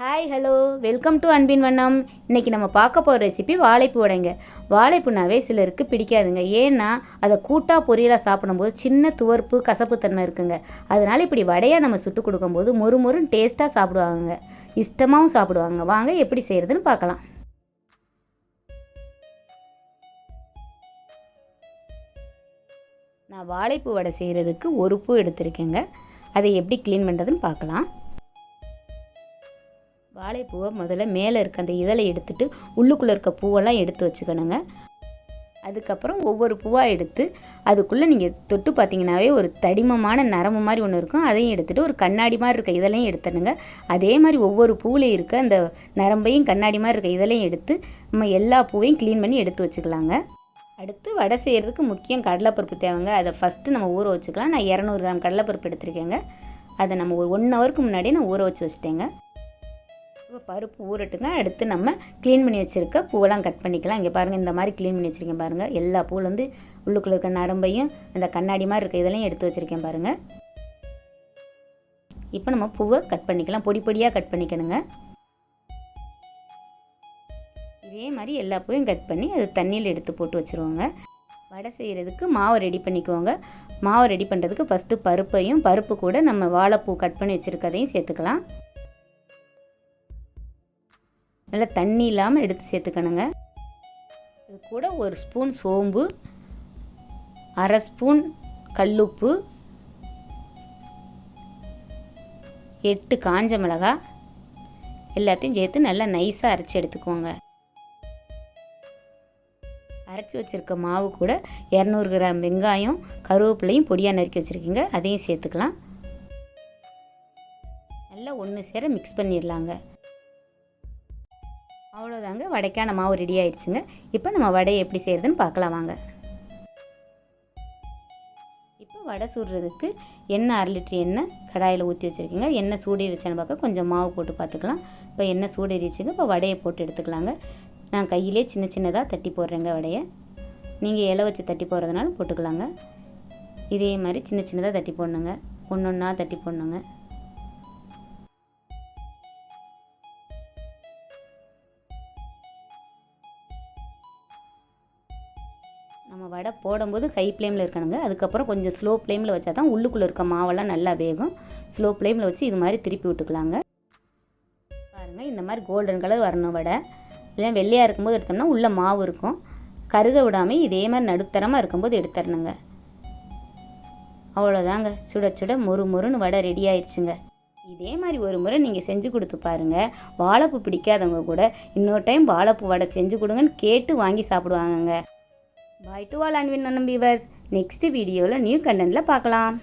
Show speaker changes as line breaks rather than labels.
Hi hello welcome to அன்பின் வண்ணம். இன்றைக்கி நம்ம பார்க்க போகிற ரெசிபி வாழைப்பூ வடைங்க. வாழைப்பூனாவே சிலருக்கு பிடிக்காதுங்க. ஏன்னா அதை கூட்டாக பொரியலாக சாப்பிடும்போது சின்ன துவர்ப்பு கசப்புத்தன்மை இருக்குங்க. அதனால் இப்படி வடையாக நம்ம சுட்டு கொடுக்கும்போது மொறுமொறுன்னு டேஸ்ட்டாக சாப்பிடுவாங்க, இஷ்டமாகவும் சாப்பிடுவாங்க. வாங்க எப்படி செய்கிறதுன்னு பார்க்கலாம். நான் வாழைப்பூ வடை செய்கிறதுக்கு ஒரு பூ எடுத்திருக்கேங்க. அதை எப்படி க்ளீன் பண்ணுறதுன்னு பார்க்கலாம். வாழைப்பூவை முதல்ல மேலே இருக்க அந்த இதழை எடுத்துட்டு உள்ளுக்குள்ளே இருக்க பூவெல்லாம் எடுத்து வச்சுக்கணுங்க. அதுக்கப்புறம் ஒவ்வொரு பூவாக எடுத்து அதுக்குள்ளே நீங்கள் தொட்டு பார்த்தீங்கன்னாவே ஒரு தடிமமான நரம்பு மாதிரி ஒன்று இருக்கும். அதையும் எடுத்துகிட்டு ஒரு கண்ணாடி மாதிரி இருக்க இதழையும் எடுத்துடுங்க. அதே மாதிரி ஒவ்வொரு பூவிலையும் இருக்க அந்த நரம்பையும் கண்ணாடி மாதிரி இருக்க இதழையும் எடுத்து நம்ம எல்லா பூவையும் க்ளீன் பண்ணி எடுத்து வச்சுக்கலாங்க. அடுத்து வடை செய்கிறதுக்கு முக்கியம் கடலைப்பருப்பு தேவைங்க. அதை ஃபஸ்ட்டு நம்ம ஊற வச்சுக்கலாம். நான் 200 கிராம் கடலைப்பருப்பு எடுத்துருக்கேங்க. அதை நம்ம ஒரு 1 ஹவருக்கு முன்னாடியே நான் ஊற வச்சுட்டேங்க. இப்போ பருப்பு ஊறட்டுங்க. அடுத்து நம்ம க்ளீன் பண்ணி வச்சுருக்க பூவெல்லாம் கட் பண்ணிக்கலாம். இங்கே பாருங்கள், இந்த மாதிரி க்ளீன் பண்ணி வச்சுருக்கேன் பாருங்கள். எல்லா பூவிலேருந்து உள்ளுக்குள்ளே இருக்க நரம்பையும் அந்த கண்ணாடி மாதிரி இருக்க இதெல்லாம் எடுத்து வச்சுருக்கேன் பாருங்கள். இப்போ நம்ம பூவை கட் பண்ணிக்கலாம். பொடி பொடியாக கட் பண்ணிக்கணுங்க. இதே மாதிரி எல்லா பூவையும் கட் பண்ணி அது தண்ணியில் எடுத்து போட்டு வச்சுருவோங்க. வடை செய்கிறதுக்கு மாவை ரெடி பண்ணிக்குவோங்க. மாவை ரெடி பண்ணுறதுக்கு ஃபஸ்ட்டு பருப்பு கூட நம்ம வாழைப்பூ கட் பண்ணி வச்சுருக்கதையும் சேர்த்துக்கலாம். நல்லா தண்ணி இல்லாமல் எடுத்து சேர்த்துக்கணுங்க. இது கூட 1 ஸ்பூன் சோம்பு, 1/2 ஸ்பூன் கல்லுப்பு, 8 காஞ்ச மிளகாய் எல்லாத்தையும் சேர்த்து நல்லா நைஸாக அரைச்சி எடுத்துக்கோங்க. அரைச்சி வச்சுருக்க மாவு கூட 200 கிராம் வெங்காயம், கருவேப்பிலையும் பொடியாக நறுக்கி வச்சுருக்கீங்க, அதையும் சேர்த்துக்கலாம். நல்லா ஒன்று சேர மிக்ஸ் பண்ணிடலாங்க. அவ்வளோதாங்க, வடைக்கான மாவு ரெடி ஆயிடுச்சுங்க. இப்போ நம்ம வடையை எப்படி செய்கிறதுன்னு பார்க்கலாம் வாங்க. இப்போ வடை சுடுறதுக்கு எண்ணெய் 1/2 லிட்டர் எண்ணெய் கடாயில் ஊற்றி வச்சுருக்கீங்க. எண்ணெய் சூடேறிச்சுன்னு பார்க்க கொஞ்சம் மாவு போட்டு பார்த்துக்கலாம். இப்போ எண்ணெய் சூடேறிச்சுங்க. இப்போ வடையை போட்டு எடுத்துக்கலாங்க. நான் கையிலே சின்ன சின்னதாக தட்டி போடுறேங்க வடையை. நீங்கள் இலை வச்சு தட்டி போடுறதுனால போட்டுக்கலாங்க. இதே மாதிரி சின்ன சின்னதாக தட்டி போடணுங்க. ஒன்றா தட்டி போடணுங்க. நம்ம வடை போடும்போது ஹை ஃப்ளேமில் இருக்கணுங்க. அதுக்கப்புறம் கொஞ்சம் ஸ்லோ ஃப்ளேமில் வச்சா தான் உள்ளுக்குள்ளே இருக்க மாவெல்லாம் நல்லா வேகும். ஸ்லோ ஃப்ளேமில் வச்சு இது மாதிரி திருப்பி விட்டுக்கலாங்க. பாருங்கள், இந்த மாதிரி கோல்டன் கலர் வரணும் வடை. இல்லை வெள்ளையாக இருக்கும்போது எடுத்தோம்னா உள்ளே மாவு இருக்கும். கருக விடாமல் இதே மாதிரி நடுத்தரமாக இருக்கும்போது எடுத்துடணுங்க. அவ்வளோதாங்க, சுட சுட மொறுன்னு வடை ரெடி ஆயிடுச்சுங்க. இதே மாதிரி ஒரு முறை நீங்கள் செஞ்சு கொடுத்து பாருங்கள். வாழைப்பூ பிடிக்காதவங்க கூட இன்னொரு டைம் வாழைப்பூ வடை செஞ்சு கொடுங்கன்னு கேட்டு வாங்கி சாப்பிடுவாங்கங்க. Bye to all Anvin Nannam viewers. Next வீடியோவில் நியூ கண்டென்ட்டில் பார்க்கலாம்.